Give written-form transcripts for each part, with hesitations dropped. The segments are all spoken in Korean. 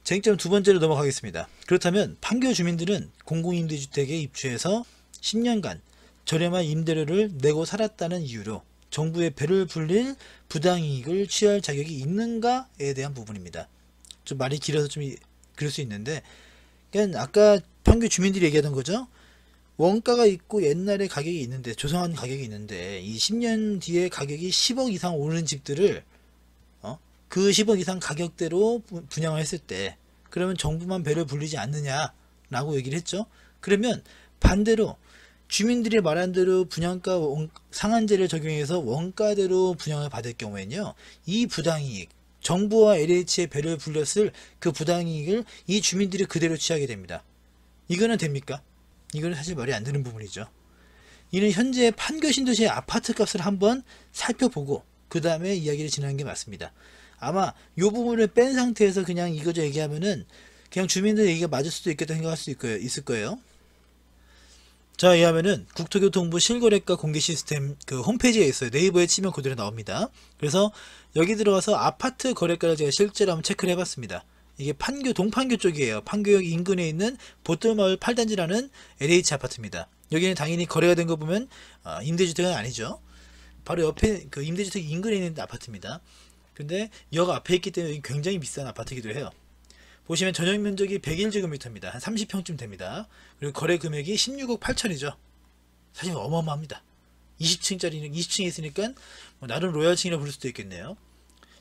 쟁점 두 번째로 넘어가겠습니다. 그렇다면 판교 주민들은 공공임대주택에 입주해서 10년간 저렴한 임대료를 내고 살았다는 이유로 정부의 배를 불릴 부당이익을 취할 자격이 있는가에 대한 부분입니다. 좀 말이 길어서 좀 그럴 수 있는데, 그러니까 아까 판교 주민들이 얘기하던 거죠. 원가가 있고 옛날에 가격이 있는데, 조성한 가격이 있는데, 이 10년 뒤에 가격이 10억 이상 오르는 집들을 그 10억 이상 가격대로 분양을 했을 때 그러면 정부만 배를 불리지 않느냐라고 얘기를 했죠. 그러면 반대로 주민들이 말한 대로 분양가 상한제를 적용해서 원가대로 분양을 받을 경우에는요, 이 부당이익, 정부와 LH의 배를 불렸을 그 부당이익을 이 주민들이 그대로 취하게 됩니다. 이거는 됩니까? 이거는 사실 말이 안 되는 부분이죠. 이는 현재 판교 신도시의 아파트 값을 한번 살펴보고 그 다음에 이야기를 진행하는 게 맞습니다. 아마 이 부분을 뺀 상태에서 그냥 이거저 얘기하면은 그냥 주민들 얘기가 맞을 수도 있겠다 생각할 수 있을 거예요. 자, 이하면은 국토교통부 실거래가 공개 시스템 그 홈페이지에 있어요. 네이버에 치면 그대로 나옵니다. 그래서 여기 들어가서 아파트 거래가를 제가 실제로 한번 체크를 해봤습니다. 이게 판교 동판교 쪽이에요. 판교역 인근에 있는 보뜰마을 8단지라는 LH 아파트입니다. 여기는 당연히 거래가 된 거 보면 임대주택은 아니죠. 바로 옆에 그 임대주택 인근에 있는 아파트입니다. 근데 역 앞에 있기 때문에 굉장히 비싼 아파트이기도 해요. 보시면 전용 면적이 101제곱미터입니다. 한 30평쯤 됩니다. 그리고 거래 금액이 16억 8천이죠. 사실 어마어마합니다. 20층짜리는 20층에 있으니까 뭐 나름 로얄층이라 부를 수도 있겠네요.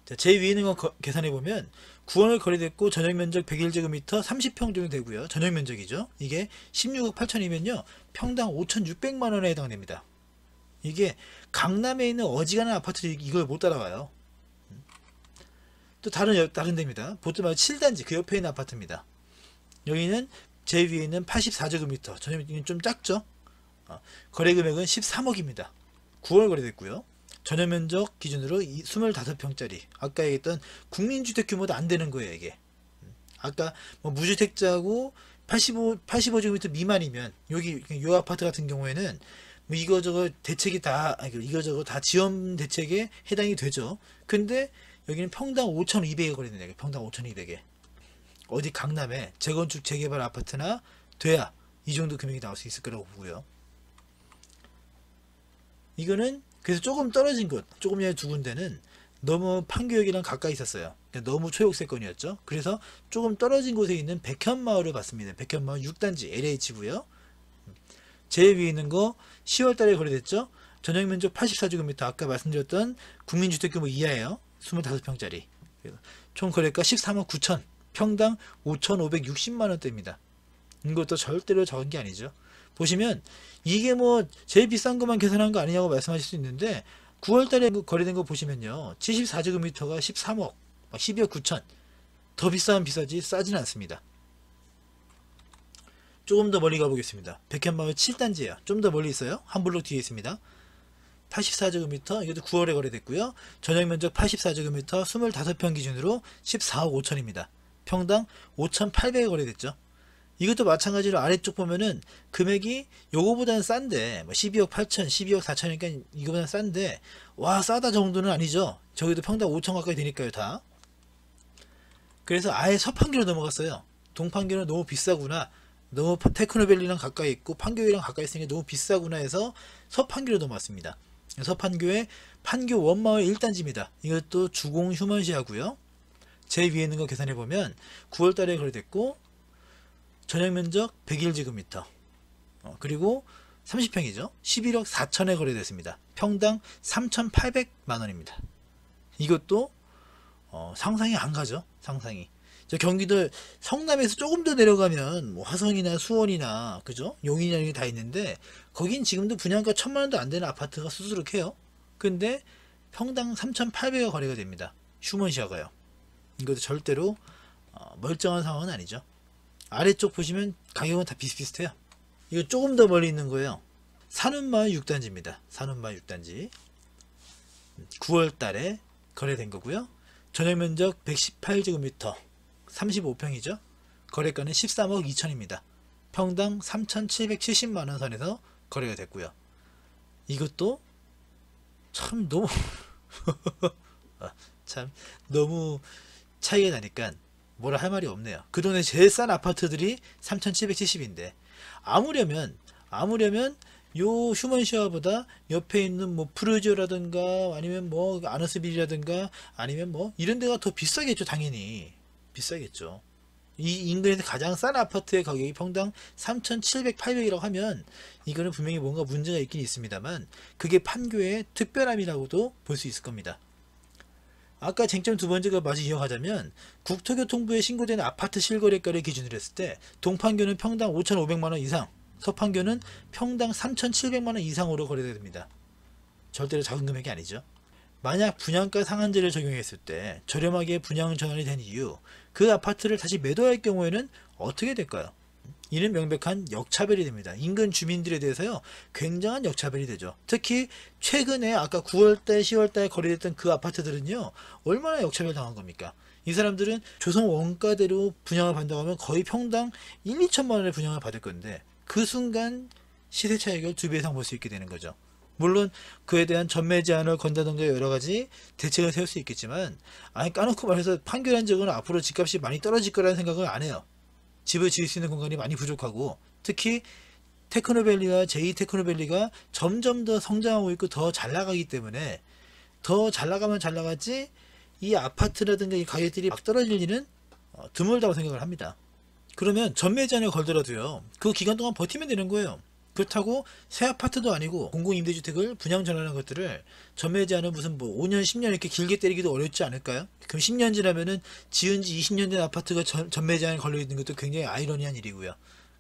자, 제 위에 있는 거 계산해 보면 9원을 거래됐고 전용 면적 101제곱미터 30평 정도 되고요. 전용 면적이죠. 이게 16억 8천이면요. 평당 5,600만 원에 해당됩니다. 이게 강남에 있는 어지간한 아파트들이 이걸 못 따라와요. 또 다른 데입니다. 보트마을 7단지 그 옆에 있는 아파트입니다. 여기는 제 위에 있는 84제곱미터 전용면적이 좀 작죠. 거래 금액은 13억입니다. 9월 거래됐고요. 전용면적 기준으로 25평짜리 아까 얘기했던 국민주택 규모도 안 되는 거예요. 이게 아까 뭐 무주택자고 85제곱미터 미만이면 여기 요 아파트 같은 경우에는 뭐 이거저거 대책이 이거저거 다 지원 대책에 해당이 되죠. 근데 여기는 평당 5,200에 거래되네요. 평당 5,200에. 어디 강남에 재건축 재개발 아파트나 돼야 이 정도 금액이 나올 수 있을 거라고 보고요. 이거는 그래서 조금 떨어진 곳, 조금 전에 두 군데는 너무 판교역이랑 가까이 있었어요. 너무 초역세권이었죠. 그래서 조금 떨어진 곳에 있는 백현마을을 봤습니다. 백현마을 6단지 LH고요. 제 위에 있는 거 10월 달에 거래됐죠. 전용 면적 84제곱미터 아까 말씀드렸던 국민주택 규모 이하예요. 25평짜리. 총 거래가 13억 9천. 평당 5,560만원대입니다. 이것도 절대로 적은 게 아니죠. 보시면 이게 뭐 제일 비싼 것만 계산한 거 아니냐고 말씀하실 수 있는데 9월달에 거래된 거 보시면요. 74제곱미터가 13억, 12억 9천. 더 비싸면 비싸지 싸지는 않습니다. 조금 더 멀리 가보겠습니다. 백현마을 7단지예요. 좀 더 멀리 있어요. 한 블록 뒤에 있습니다. 84제곱미터 이것도 9월에 거래됐고요. 전용 면적 84제곱미터 25평 기준으로 14억 5천입니다. 평당 5,800에 거래됐죠. 이것도 마찬가지로 아래쪽 보면은 금액이 요거보다는 싼데 뭐 12억 8천, 12억 4천이니까 이거보다는 싼데 와 싸다 정도는 아니죠. 저기도 평당 5천 가까이 되니까요 다. 그래서 아예 서판교로 넘어갔어요. 동판교는 너무 비싸구나. 너무 테크노밸리랑 가까이 있고 판교이랑 가까이 있으니까 너무 비싸구나 해서 서판교로 넘어왔습니다. 서판교의 판교 원마을 1단지입니다. 이것도 주공 휴먼시하고요. 제 위에 있는 거 계산해보면 9월달에 거래됐고 전용면적 101제곱미터 그리고 30평이죠. 11억 4천에 거래됐습니다. 평당 3,800만원입니다. 이것도 상상이 안 가죠. 상상이. 저 경기도 성남에서 조금 더 내려가면 뭐 화성이나 수원이나 그죠? 용인이나 이런 게 다 있는데 거긴 지금도 분양가 1,000만원도 안 되는 아파트가 수두룩해요. 근데 평당 3,800에 거래가 됩니다. 휴먼시아가요. 이것도 절대로 멀쩡한 상황은 아니죠. 아래쪽 보시면 가격은 다 비슷비슷해요. 이거 조금 더 멀리 있는 거예요. 산운마을 6단지입니다. 산운마을 6단지 9월 달에 거래된 거고요. 전용 면적 118제곱미터 35평이죠. 거래가는 13억 2천입니다. 평당 3,770만원 선에서 거래가 됐고요. 이것도 참 너무 참 너무 차이가 나니까 뭐라 할 말이 없네요. 그 동네 제일 싼 아파트들이 3,770인데 아무려면 요 휴먼시아보다 옆에 있는 뭐 프루지오라든가 아니면 뭐 아너스빌이라든가 아니면 뭐 이런 데가 더 비싸겠죠. 당연히 비싸겠죠. 이 인근에서 가장 싼 아파트의 가격이 평당 3,700, 800이라고 하면 이거는 분명히 뭔가 문제가 있긴 있습니다만 그게 판교의 특별함이라고도 볼 수 있을 겁니다. 아까 쟁점 두 번째가 마저 이어가자면 국토교통부에 신고된 아파트 실거래가를 기준으로 했을 때 동판교는 평당 5,500만원 이상, 서판교는 평당 3,700만원 이상으로 거래됩니다. 절대로 작은 금액이 아니죠. 만약 분양가 상한제를 적용했을 때 저렴하게 분양 전환이 된 이유, 그 아파트를 다시 매도할 경우에는 어떻게 될까요? 이는 명백한 역차별이 됩니다. 인근 주민들에 대해서요, 굉장한 역차별이 되죠. 특히 최근에 아까 9월달, 10월달 거래됐던 그 아파트들은요, 얼마나 역차별 당한 겁니까? 이 사람들은 조성 원가대로 분양을 받는다고 하면 거의 평당 1, 2천만 원의 분양을 받을 건데 그 순간 시세 차익을 2배 이상 볼 수 있게 되는 거죠. 물론 그에 대한 전매 제한을 건다던가 여러가지 대책을 세울 수 있겠지만 까놓고 말해서 판결한 적은 앞으로 집값이 많이 떨어질 거라는 생각을 안 해요. 집을 지을 수 있는 공간이 많이 부족하고 특히 테크노밸리와 제2테크노밸리가 점점 더 성장하고 있고 더 잘 나가기 때문에 더 잘 나가면 잘 나가지 이 아파트라든가 이 가격들이 막 떨어질 일은 드물다고 생각을 합니다. 그러면 전매 제한을 걸더라도요, 그 기간 동안 버티면 되는 거예요. 그렇다고 새 아파트도 아니고 공공임대주택을 분양 전환하는 것들을 전매 제한은 무슨 뭐 5년 10년 이렇게 길게 때리기도 어렵지 않을까요? 그럼 10년 지나면은 지은 지 20년 된 아파트가 전매 제한에 걸려 있는 것도 굉장히 아이러니한 일이고요.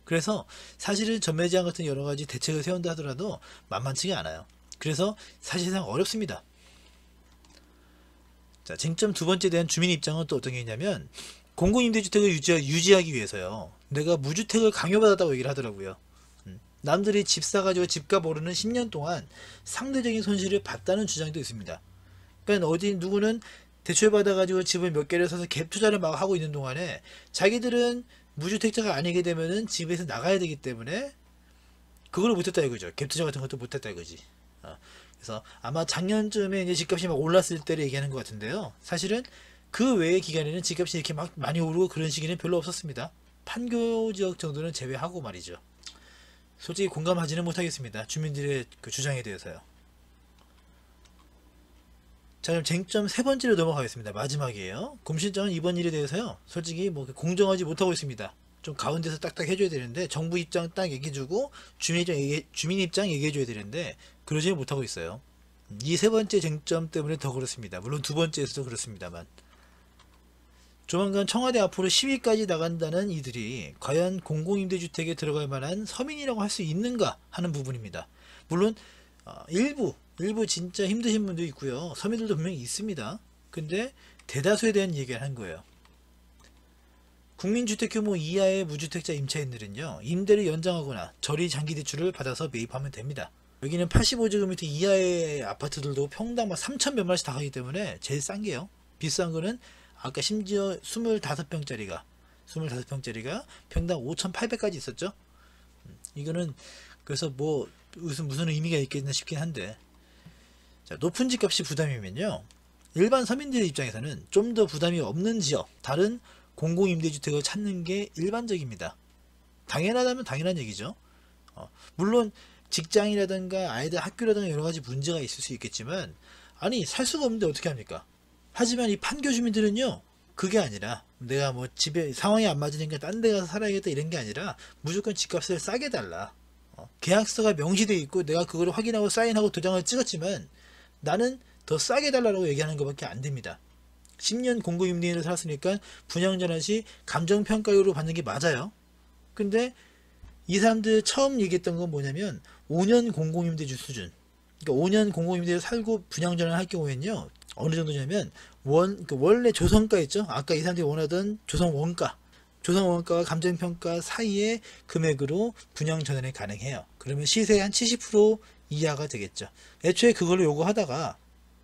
그래서 사실은 전매 제한 같은 여러 가지 대책을 세운다 하더라도 만만치가 않아요. 그래서 사실상 어렵습니다. 자, 쟁점 두 번째에 대한 주민 입장은 또 어떤 게 있냐면 공공임대주택을 유지하기 위해서요, 내가 무주택을 강요받았다고 얘기를 하더라고요. 남들이 집 사가지고 집값 오르는 10년 동안 상대적인 손실을 봤다는 주장도 있습니다. 그러니까 어디 누구는 대출 받아가지고 집을 몇 개를 사서 갭 투자를 막 하고 있는 동안에 자기들은 무주택자가 아니게 되면은 집에서 나가야 되기 때문에 그걸 못했다 이거죠. 갭 투자 같은 것도 못했다 이거지. 그래서 아마 작년쯤에 이제 집값이 막 올랐을 때를 얘기하는 것 같은데요. 사실은 그 외의 기간에는 집값이 이렇게 막 많이 오르고 그런 시기는 별로 없었습니다. 판교 지역 정도는 제외하고 말이죠. 솔직히 공감하지는 못하겠습니다. 주민들의 그 주장에 대해서요. 자, 그럼 쟁점 세 번째로 넘어가겠습니다. 마지막이에요. 곰실장은 이번 일에 대해서요, 솔직히 뭐 공정하지 못하고 있습니다. 좀 가운데서 딱딱 해줘야 되는데 정부 입장 딱 얘기해주고 주민 입장 얘기해줘야 되는데 그러지 못하고 있어요. 이 세 번째 쟁점 때문에 더 그렇습니다. 물론 두 번째에서도 그렇습니다만 조만간 청와대 앞으로 시위까지 나간다는 이들이 과연 공공임대주택에 들어갈 만한 서민이라고 할 수 있는가 하는 부분입니다. 물론 일부 진짜 힘드신 분도 있고요, 서민들도 분명히 있습니다. 근데 대다수에 대한 얘기를 한 거예요. 국민주택 규모 이하의 무주택자 임차인들은요, 임대를 연장하거나 저리 장기 대출을 받아서 매입하면 됩니다. 여기는 85제곱미터 이하의 아파트들도 평당 막 3천 몇만 원씩 다 가기 때문에 제일 싼 게요. 비싼 거는 아까 심지어 25평짜리가 평당 5,800까지 있었죠. 이거는 그래서 뭐 무슨 의미가 있겠나 싶긴 한데, 자, 높은 집값이 부담이면요, 일반 서민들의 입장에서는 좀 더 부담이 없는 지역, 다른 공공임대주택을 찾는 게 일반적입니다. 당연하다면 당연한 얘기죠. 물론 직장이라든가 아이들 학교라든가 여러가지 문제가 있을 수 있겠지만 아니 살 수가 없는데 어떻게 합니까? 하지만 이 판교 주민들은요, 그게 아니라 내가 뭐 집에 상황이 안 맞으니까 딴 데 가서 살아야겠다 이런 게 아니라 무조건 집값을 싸게 달라. 계약서가 명시되어 있고 내가 그걸 확인하고 사인하고 도장을 찍었지만 나는 더 싸게 달라고 얘기하는 것밖에 안 됩니다. 10년 공공임대인을 살았으니까 분양전환 시 감정평가율로 받는 게 맞아요. 근데 이 사람들 처음 얘기했던 건 뭐냐면 5년 공공임대주 수준. 그러니까 5년 공공임대를 살고 분양전환 할 경우에는요, 어느 정도냐면 원래 조성가 있죠. 아까 이 사람들이 원하던 조성원가와 감정평가 사이의 금액으로 분양전환이 가능해요. 그러면 시세의 한 70% 이하가 되겠죠. 애초에 그걸로 요구하다가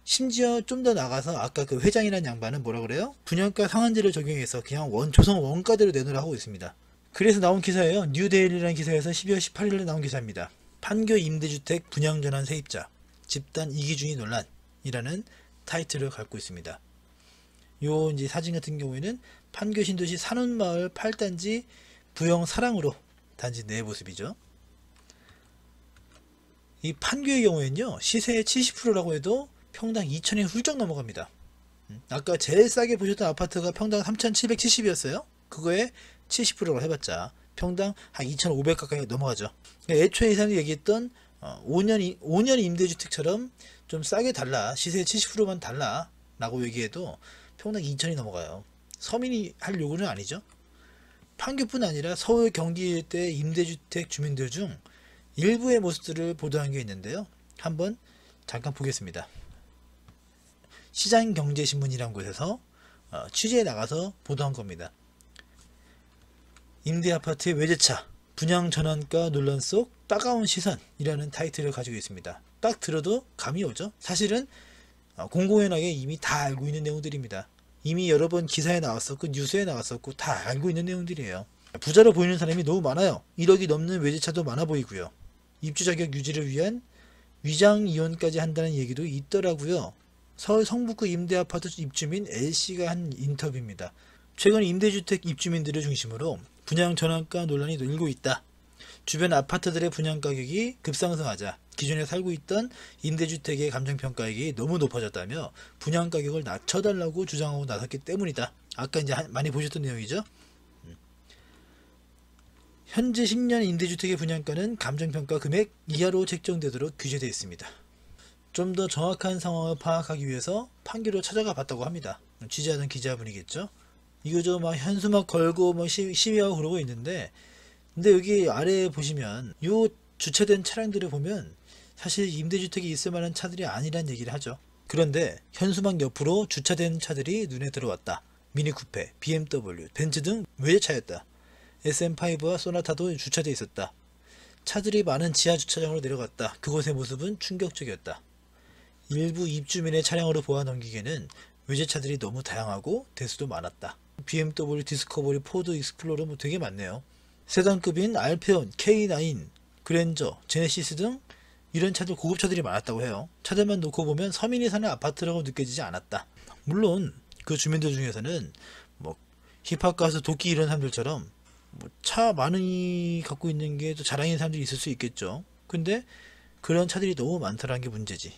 심지어 좀 더 나가서 아까 그 회장이라는 양반은 뭐라 그래요? 분양가 상한제를 적용해서 그냥 조성 원가대로 내놓으라 하고 있습니다. 그래서 나온 기사예요. 뉴데일리라는 기사에서 12월 18일에 나온 기사입니다. 판교 임대주택 분양전환 세입자 집단 이기주의 논란이라는 타이틀을 갖고 있습니다. 요 이제 사진 같은 경우에는 판교 신도시 산운마을 8단지 부영 사랑으로 단지 내 모습이죠. 이 판교의 경우에는요, 시세의 70%라고 해도 평당 2천이 훌쩍 넘어갑니다. 아까 제일 싸게 보셨던 아파트가 평당 3,770이었어요. 그거에 70%로 해봤자 평당 한 2,500 가까이 넘어가죠. 애초에 이 사람이 얘기했던 5년 임대주택처럼 좀 싸게 달라, 시세의 70%만 달라 라고 얘기해도 평당 2천이 넘어가요. 서민이 할 요구는 아니죠. 판교뿐 아니라 서울 경기 일대 임대주택 주민들 중 일부의 모습들을 보도한 게 있는데요. 한번 잠깐 보겠습니다. 시장경제신문이란 곳에서 취재에 나가서 보도한 겁니다. 임대아파트의 외제차, 분양전환가 논란 속 따가운 시선이라는 타이틀을 가지고 있습니다. 딱 들어도 감이 오죠. 사실은 공공연하게 이미 다 알고 있는 내용들입니다. 이미 여러 번 기사에 나왔었고 뉴스에 나왔었고 다 알고 있는 내용들이에요. 부자로 보이는 사람이 너무 많아요. 1억이 넘는 외제차도 많아 보이고요. 입주자격 유지를 위한 위장 이혼까지 한다는 얘기도 있더라고요. 서울 성북구 임대아파트 입주민 L씨가 한 인터뷰입니다. 최근 임대주택 입주민들을 중심으로 분양 전환가 논란이 늘고 있다. 주변 아파트들의 분양가격이 급상승하자 기존에 살고 있던 임대주택의 감정평가액이 너무 높아졌다며 분양가격을 낮춰달라고 주장하고 나섰기 때문이다. 아까 이제 많이 보셨던 내용이죠. 현재 10년 임대주택의 분양가는 감정평가 금액 이하로 책정되도록 규제되어 있습니다. 좀 더 정확한 상황을 파악하기 위해서 판교로 찾아가 봤다고 합니다. 취재하던 기자분이겠죠. 이거저 막 현수막 걸고 뭐 시위하고 그러고 있는데, 근데 여기 아래에 보시면 요 주차된 차량들을 보면 사실 임대주택이 있을 만한 차들이 아니란 얘기를 하죠. 그런데 현수막 옆으로 주차된 차들이 눈에 들어왔다. 미니쿠페, BMW, 벤츠 등 외제차였다. SM5와 소나타도 주차되어 있었다. 차들이 많은 지하 주차장으로 내려갔다. 그곳의 모습은 충격적이었다. 일부 입주민의 차량으로 보아 넘기기에는 외제차들이 너무 다양하고 대수도 많았다. BMW, 디스커버리, 포드 익스플로러 뭐 되게 많네요. 세단급인 알페온, K9, 그랜저, 제네시스 등 이런 차들, 고급차들이 많았다고 해요. 차들만 놓고 보면 서민이 사는 아파트라고 느껴지지 않았다. 물론 그 주민들 중에서는 뭐 힙합 가수 도끼 이런 사람들처럼 뭐 차 많이 갖고 있는 게 또 자랑인 사람들이 있을 수 있겠죠. 근데 그런 차들이 너무 많다는 게 문제지.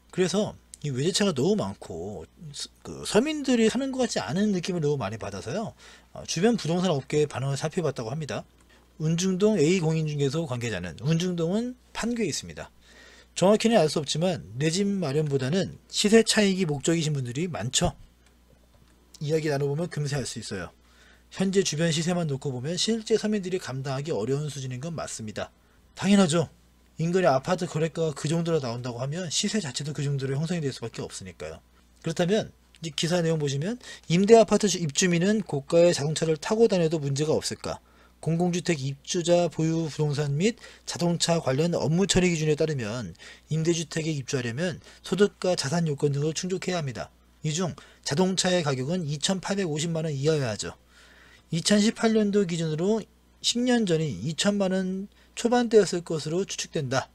그래서 이 외제차가 너무 많고 그 서민들이 사는 것 같지 않은 느낌을 너무 많이 받아서요. 주변 부동산 업계의 반응을 살펴봤다고 합니다. 운중동 A공인중개소 관계자는 운중동은 판교에 있습니다. 정확히는 알 수 없지만 내 집 마련보다는 시세 차익이 목적이신 분들이 많죠. 이야기 나눠보면 금세 알 수 있어요. 현재 주변 시세만 놓고 보면 실제 서민들이 감당하기 어려운 수준인 건 맞습니다. 당연하죠. 인근의 아파트 거래가가 그 정도로 나온다고 하면 시세 자체도 그 정도로 형성이 될 수밖에 없으니까요. 그렇다면 이 기사 내용 보시면 임대아파트 입주민은 고가의 자동차를 타고 다녀도 문제가 없을까? 공공주택 입주자 보유 부동산 및 자동차 관련 업무 처리 기준에 따르면 임대주택에 입주하려면 소득과 자산 요건 등을 충족해야 합니다. 이 중 자동차의 가격은 2,850만원 이하여야 하죠. 2018년도 기준으로 10년 전이 2천만원 초반대였을 것으로 추측된다.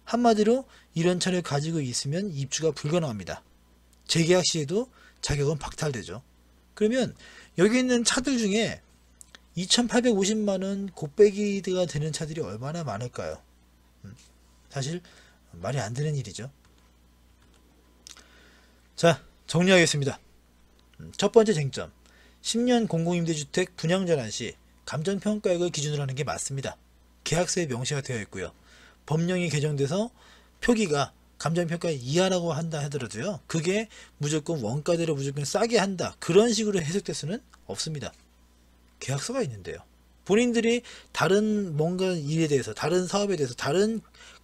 한마디로 이런 차를 가지고 있으면 입주가 불가능합니다. 재계약 시에도 자격은 박탈되죠. 그러면 여기 있는 차들 중에 2,850만원 곱빼기가 되는 차들이 얼마나 많을까요? 사실 말이 안 되는 일이죠. 자, 정리하겠습니다. 첫 번째 쟁점, 10년 공공임대주택 분양전환 시 감정평가액을 기준으로 하는 게 맞습니다. 계약서에 명시가 되어 있고요. 법령이 개정돼서 표기가 감정평가 이하라고 한다 하더라도요, 그게 무조건 원가대로 무조건 싸게 한다, 그런 식으로 해석될 수는 없습니다. 계약서가 있는데요. 본인들이 다른 뭔가 일에 대해서, 다른 사업에 대해서, 다른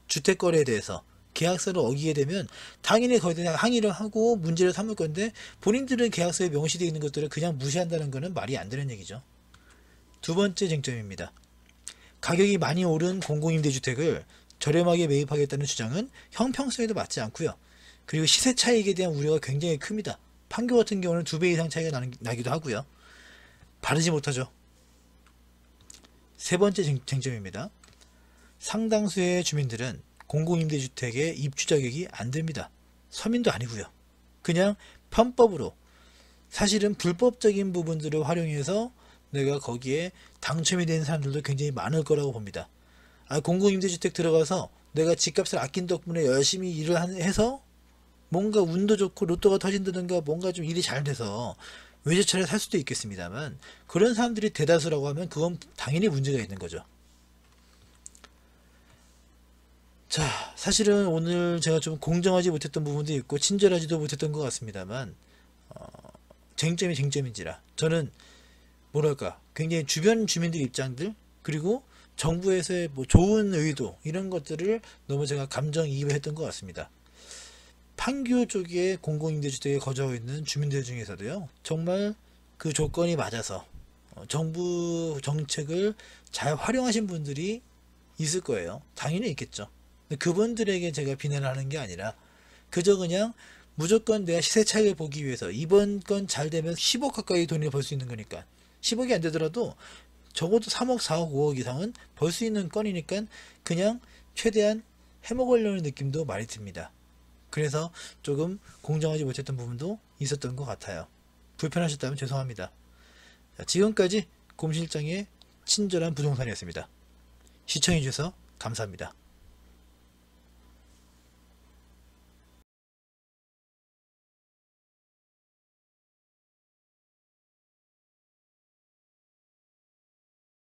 주택거래에 대해서 계약서를 어기게 되면 당연히 거기에 대해 항의를 하고 문제를 삼을 건데, 본인들은 계약서에 명시되어 있는 것들을 그냥 무시한다는 것은 말이 안 되는 얘기죠. 두 번째 쟁점입니다. 가격이 많이 오른 공공임대주택을 저렴하게 매입하겠다는 주장은 형평성에도 맞지 않고요. 그리고 시세 차익에 대한 우려가 굉장히 큽니다. 판교 같은 경우는 2배 이상 차이가 나기도 하고요. 바르지 못하죠. 세 번째 쟁점입니다. 상당수의 주민들은 공공임대주택의 입주 자격이 안 됩니다. 서민도 아니고요. 그냥 편법으로 사실은 불법적인 부분들을 활용해서 내가 거기에 당첨이 된 사람들도 굉장히 많을 거라고 봅니다. 공공임대주택 들어가서 내가 집값을 아낀 덕분에 열심히 일을 해서 뭔가 운도 좋고 로또가 터진다든가 뭔가 좀 일이 잘 돼서 외제차를 살 수도 있겠습니다만, 그런 사람들이 대다수라고 하면 그건 당연히 문제가 있는 거죠. 자, 사실은 오늘 제가 좀 공정하지 못했던 부분도 있고 친절하지도 못했던 것 같습니다만, 쟁점이 쟁점인지라 저는 뭐랄까 굉장히 주변 주민들 입장들, 그리고 정부에서의 뭐 좋은 의도, 이런 것들을 너무 제가 감정이입을 했던 것 같습니다. 판교 쪽에 공공임대주택에 거주하고 있는 주민들 중에서도요, 정말 그 조건이 맞아서 정부 정책을 잘 활용하신 분들이 있을 거예요. 당연히 있겠죠. 근데 그분들에게 제가 비난을 하는 게 아니라, 그저 그냥 무조건 내가 시세 차익을 보기 위해서 이번 건 잘 되면 10억 가까이 돈을 벌 수 있는 거니까, 10억이 안 되더라도 적어도 3억, 4억, 5억 이상은 벌 수 있는 건이니까 그냥 최대한 해먹으려는 느낌도 많이 듭니다. 그래서 조금 공정하지 못했던 부분도 있었던 것 같아요. 불편하셨다면 죄송합니다. 지금까지 곰실장의 친절한 부동산이었습니다. 시청해주셔서 감사합니다.